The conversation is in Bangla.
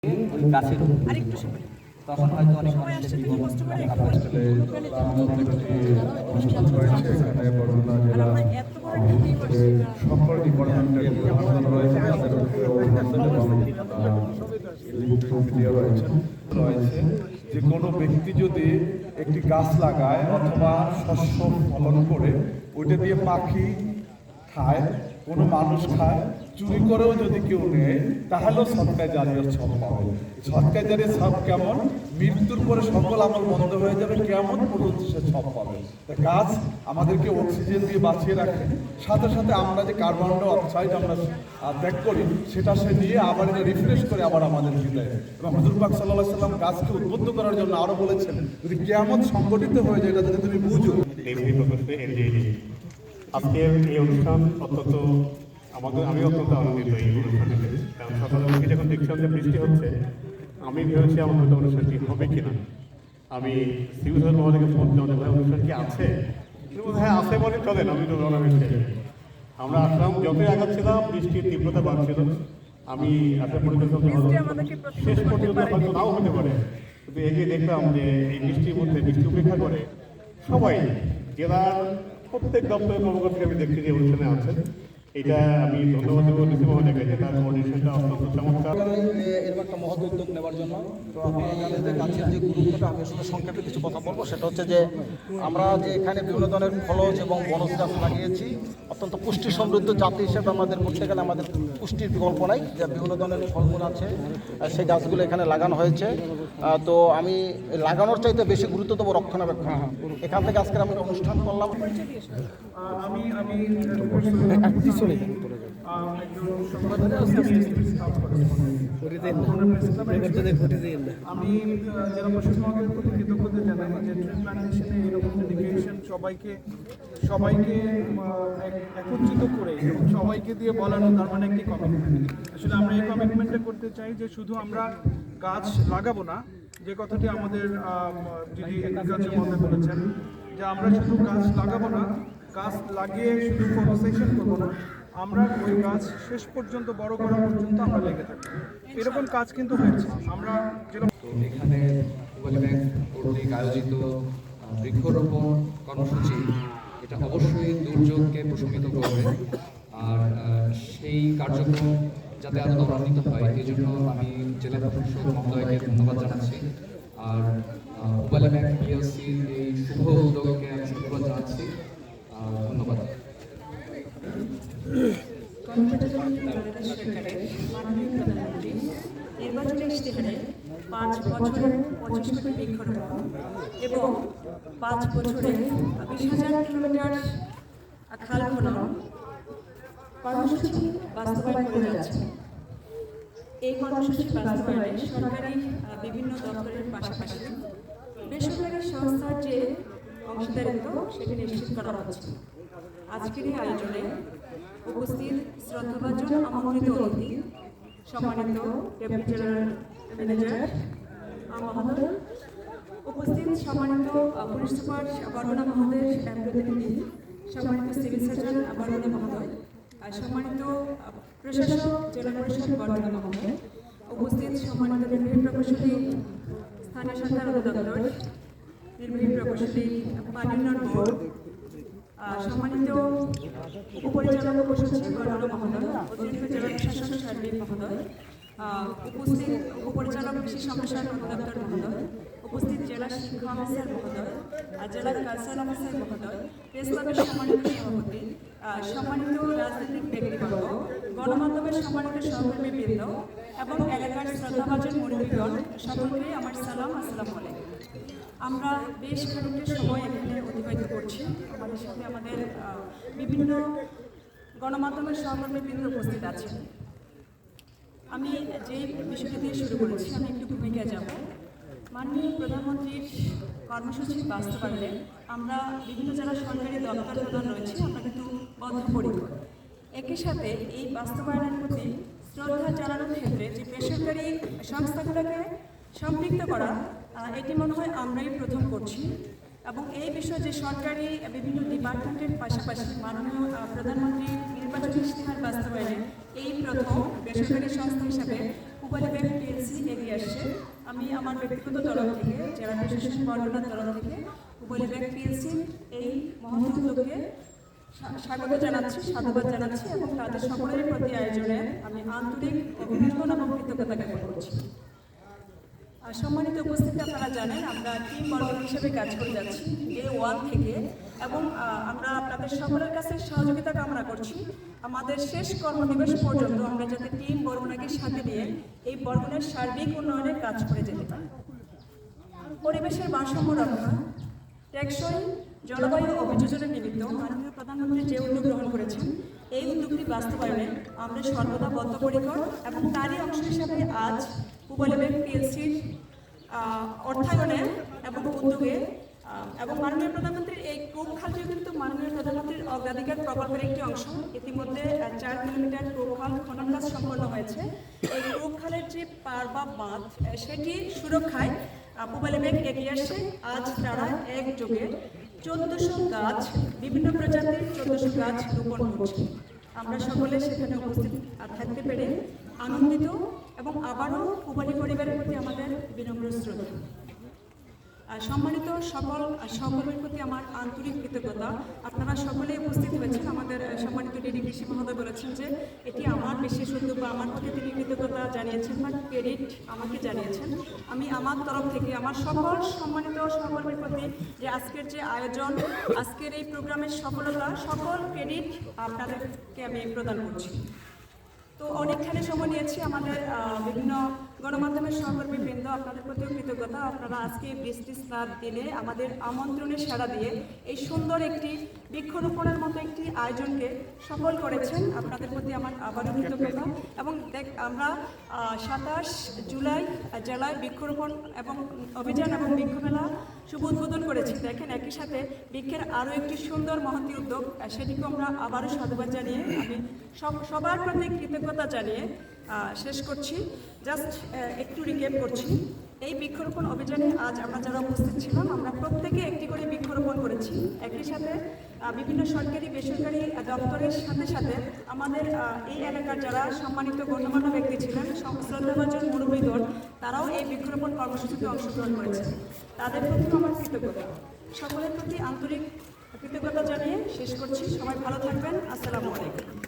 ওই গাছের তখন হয়তো অনেক মানুষের জীবন সকল ডিপার্টমেন্টের প্রধান রয়েছে যে কোনো ব্যক্তি যদি একটি গাছ লাগায় অথবা শস্য ফলন করে ওইটা দিয়ে পাখি খায়, কোনো মানুষ খায়, চুরি করেও যদি কেউ নেয় তাহলেও সদকায়ে জারিয়ার সব পাবে। সদকায়ে জারিয়ার সব কেমন? মৃত্যুর পরে সকল আমল বন্ধ হয়ে যাবে, কেমন পর্যন্ত সে সব পাবে। গাছ আমাদেরকে অক্সিজেন দিয়ে বাঁচিয়ে রাখে, সাথে সাথে আমরা যে কার্বন ডাই অক্সাইড আমরা ত্যাগ করি সেটা সে নিয়ে আবার এটা রিফ্রেশ করে আবার আমাদেরকে দেয়। এবং হুজুর পাক সাল্লাল্লাহু আলাইহি সাল্লাম গাছকে উদ্বুদ্ধ করার জন্য আরো বলেছেন, যদি কিয়ামত সংগঠিত হয়ে যায় এটা যদি তুমি বুঝো। আজকের এই অনুষ্ঠান অত্যন্ত আমি অত্যন্ত আনন্দিত এই অনুষ্ঠানে, কারণ সকালে উঠে যখন দেখছিলাম যে বৃষ্টি হচ্ছে আমি ভেবেছি আমার হয়তো অনুষ্ঠানটি হবে কিনা। আমি সিভিল সার্জন মহোদয়কে ফোন দিলাম, ভাই অনুষ্ঠান কি আছে? হ্যাঁ আছে বলে চলেন, আমি তো রওনা হয়েছি। আমরা আসলাম, যতই আগাচ্ছিলাম বৃষ্টির তীব্রতা বাড়ছিল। আমি আশা করেছিলাম শেষ পর্যন্ত হয়তো নাও হতে পারে, কিন্তু এগিয়ে দেখলাম যে এই বৃষ্টির মধ্যে বৃষ্টি উপেক্ষা করে সবাই জেলার প্রত্যেক দপ্তরের কর্মকর্তাকে আমি দেখছি যে অনুষ্ঠানে আছেন। এটা আমি ধন্যবাদ দেবো ডিসি মহোদয়কে যে তার কোঅর্ডিনেশনটা অত্যন্ত চমৎকার। এরকম একটা মহৎ উদ্যোগ নেওয়ার জন্য তো আপনারা জানেন যে গাছের যে গুরুত্বটা, আমি আসলে সংক্ষেপে কিছু কথা বলবো। সেটা হচ্ছে যে আমরা যে এখানে বিভিন্ন ধরনের ফলজ এবং বনজ গাছ লাগিয়েছি, অত্যন্ত পুষ্টি সমৃদ্ধ জাতি হিসেবে আমাদের বলতে গেলে আমাদের পুষ্টির বিকল্প নাই, যে বিভিন্ন ধরনের ফলমূল আছে সেই গাছগুলো এখানে লাগানো হয়েছে। তো আমি লাগানোর চাইতে বেশি গুরুত্ব দেবো রক্ষণাবেক্ষণ। এখান থেকে আজকে আমরা অনুষ্ঠান করলাম। আমি জেলা প্রশাসন মহোদয়ের প্রতি কৃতজ্ঞতা জানাই যে ট্রি প্ল্যান্টেশনে এরকম ডেডিকেশন সবাইকে একত্রিত করে এবং সবাইকে দিয়ে বলানো, তার মানে একটি কমিটমেন্ট। আসলে আমরা এই কমিটমেন্টটা করতে চাই যে শুধু আমরা গাছ লাগাবো না, যে কথাটি আমাদের যিনি এগ্রিকালচার মহোদয় বলেছেন যে আমরা শুধু গাছ লাগাবো না, গাছ লাগিয়ে শুধু কনভারসেশন করবো না, আমরা ওই গাছ শেষ পর্যন্ত বড় করা পর্যন্ত আমরা লেগে থাকবো। এরকম কাজ কিন্তু হয়েছে। আমরা এখানে মোবাইল ব্যাংক কর্তৃক আয়োজিত বৃক্ষরোপণ কর্মসূচি এটা অবশ্যই দুর্যোগকে প্রশমিত করবে, আর সেই কার্যক্রম যাতে আরও ত্বরান্বিত হয় এই জন্য আমি জেলা প্রশাসক মহোদয়কে ধন্যবাদ জানাচ্ছি। আর মোবাইল ব্যাংক পিএলসির এই শুভ উদ্যোগকে আমি ধন্যবাদ জানাচ্ছি। ধন্যবাদ। নির্বাচনী ইশতেহারে 5 বছরে 25 কোটি বৃক্ষরোপণ এবং 5 বছরে 20,000 কিলোমিটার খাল খনন কর্মসূচি বাস্তবায়ন করে যাচ্ছে। এই কর্মসূচি বাস্তবায়নে সরকারি বিভিন্ন দপ্তরের পাশাপাশি বেসরকারি সংস্থার যে অংশীদারিত্ব সেটি নিশ্চিত করা হচ্ছে। আজকের এই আয়োজনে উপস্থিত শ্রদ্ধাভাজন আমন্ত্রিত অতিথি, সম্মানিত ডেপুটি জেনারেল ম্যানেজার মহোদয়, উপস্থিত সম্মানিত পুলিশ সুপার বরগুনা মহোদয়ের প্রতিনিধি, সম্মানিত সিভিল সার্জন বরগুনা মহোদয়, সম্মানিত প্রশাসক জেলা পরিষদ বরগুনা মহোদয়, উপস্থিত সম্মানিত নির্বাহী প্রকৌশলী স্থানীয় সরকার অধিদপ্তর, নির্বাহী প্রকৌশলী পানি উন্নয়ন বোর্ড, সম্মানিত উপপরিচালক উপসচিব বরগুনা মহোদয়, অতিরিক্ত জেলা প্রশাসক সার্বিক মহোদয়, উপস্থিত উপপরিচালক কৃষি সম্প্রসারণ অধিদপ্তর মহোদয়, উপস্থিত জেলা শিক্ষা অফিসার মহোদয়, জেলা কালচারাল অফিসার মহোদয়, প্রেস ক্লাবের সম্মানিত সভাপতি, সম্মানিত রাজনৈতিক ব্যক্তিবর্গ, গণমাধ্যমের সম্মানিত সহকর্মীবৃন্দ এবং এলাকার শ্রদ্ধাভাজন মুরব্বীগণ, সকলকে আমার সালাম, আসসালামু আলাইকুম। আমরা বেশ খানিকটা সময় এখানে অতিবাহিত করছি। আমাদের সাথে আমাদের বিভিন্ন গণমাধ্যমের সহকর্মীবৃন্দ উপস্থিত আছেন। আমি যেই বিষয়টি দিয়ে শুরু করেছি, আমি একটু ভূমিকায় যাব। মাননীয় প্রধানমন্ত্রীর কর্মসূচি বাস্তবায়নে আমরা বিভিন্ন যারা সরকারি দপ্তর প্রদান রয়েছে আমরা কিন্তু বদ্ধপরিকর। একই সাথে এই বাস্তবায়নের প্রতি শ্রদ্ধা জানানোর ক্ষেত্রে যে বেসরকারি সংস্থাগুলোকে সম্পৃক্ত করা, এটি মনে হয় আমরাই প্রথম করছি। এবং এই বিষয়ে যে সরকারি বিভিন্ন ডিপার্টমেন্টের পাশাপাশি মাননীয় প্রধানমন্ত্রীর নির্বাচনী ইশতেহার বাস্তবায়নে এই প্রথম বেসরকারি সংস্থা হিসাবে মোবাইল ব্যাংক পিএলসি এগিয়ে আসছে। আমি আমার ব্যক্তিগত তরফ থেকে, জেলা প্রশাসন বর্ণনার তরফ থেকে মোবাইল ব্যাংক পিএলসি এই মহৎ উদ্যোগকে স্বাগত জানাচ্ছি, সাধুবাদ জানাচ্ছি এবং তাদের সকলের প্রতি আয়োজনে আমি আন্তরিক অভিনন্দন এবং কৃতজ্ঞতা জ্ঞাপন করছি। সম্মানিত উপস্থিতি, আপনারা জানেন আমরা টিম বর্গ হিসেবে কাজ করে যাচ্ছি ডে 1 থেকে, এবং আমরা আপনাদের সকলের কাছে সহযোগিতা কামনা করছি আমাদের শেষ কর্মদিবস পর্যন্ত আমরা যাতে টিম বরগুনাকে সাথে নিয়ে এই বরগুনার সার্বিক উন্নয়নে কাজ করে যেতে পারি। পরিবেশের ভারসাম্য রক্ষা, টেকসই জলবায়ু অভিযোজনের নিমিত্ত মাননীয় প্রধানমন্ত্রী যে উদ্যোগ গ্রহণ করেছেন, এই উদ্যোগটি বাস্তবায়নে আমরা সর্বদা বদ্ধপরিকর এবং তারই অংশ হিসাবে আজ মোবাইল ব্যাংক পিএলসির অর্থায়নে এবং উদ্যোগে এবং মাননীয় প্রধানমন্ত্রীর এই কূপখালটিও কিন্তু মাননীয় প্রধানমন্ত্রীর অগ্রাধিকার প্রকল্পের একটি অংশ। ইতিমধ্যে 4 কিলোমিটার কূপখাল খনন কাজ সম্পন্ন হয়েছে। এই কূপখালের যে পার বা বাঁধ সেটি সুরক্ষায় মোবাইল ব্যাংক এগিয়ে আসছে। আজ তারা একযোগে 1400 গাছ, বিভিন্ন প্রজাতির 1400 গাছ রোপণ করছে। আমরা সকলে সেখানে উপস্থিত থাকতে পেরে আনন্দিত এবং আবারও পুবালী পরিবারের প্রতি আমাদের বিনম্র শ্রদ্ধা। সম্মানিত সকলের প্রতি আমার আন্তরিক কৃতজ্ঞতা। আপনারা সকলেই উপস্থিত হয়েছেন। আমাদের সম্মানিত ডিডি কৃষি মহোদয় বলেছেন যে এটি আমার বিশেষ উদ্যোগ বা আমার প্রতি তিনি কৃতজ্ঞতা জানিয়েছেন বা ক্রেডিট আমাকে জানিয়েছেন। আমি আমার তরফ থেকে আমার সকল সম্মানিত সহকর্মীর প্রতি যে আজকের যে আয়োজন, আজকের এই প্রোগ্রামের সফলতা, সকল ক্রেডিট আপনাদেরকে আমি প্রদান করছি। তো অনেকখানি সময় নিয়েছি আমাদের বিভিন্ন গণমাধ্যমের সহকর্মীবৃন্দ, আপনাদের প্রতিও কৃতজ্ঞতা। আপনারা আজকে বৃষ্টি স্নাত দিনে আমাদের আমন্ত্রণে সাড়া দিয়ে এই সুন্দর একটি বৃক্ষরোপণের মতো একটি আয়োজনকে সফল করেছেন। আপনাদের প্রতি আমার আবারও কৃতজ্ঞতা। এবং আমরা 27 জুলাই জেলায় বৃক্ষরোপণ এবং অভিযান এবং বৃক্ষমেলা শুভ উদ্বোধন করেছি। দেখেন, একই সাথে বৃক্ষের আরও একটি সুন্দর মহতী উদ্যোগ, সেটিকেও আমরা আবারও সাধুবাদ জানিয়ে আমি সবার প্রতি কৃতজ্ঞতা জানিয়ে শেষ করছি। জাস্ট একটু রিক্যাপ করছি। এই বৃক্ষরোপণ অভিযানে আজ আমরা যারা উপস্থিত ছিলাম, আমরা প্রত্যেকে একটি করে বৃক্ষরোপণ করেছি। একই সাথে বিভিন্ন সরকারি বেসরকারি দপ্তরের সাথে সাথে আমাদের এই এলাকার যারা সম্মানিত গণ্যমান্য ব্যক্তি ছিলেন, শ্রদ্ধাভাজন মুরব্বীগণ, তারাও এই বৃক্ষরোপণ কর্মসূচিতে অংশগ্রহণ করেছে। তাদের প্রতিও আমার কৃতজ্ঞতা। সকলের প্রতি আন্তরিক কৃতজ্ঞতা জানিয়ে শেষ করছি। সবাই ভালো থাকবেন। আসসালামু আলাইকুম।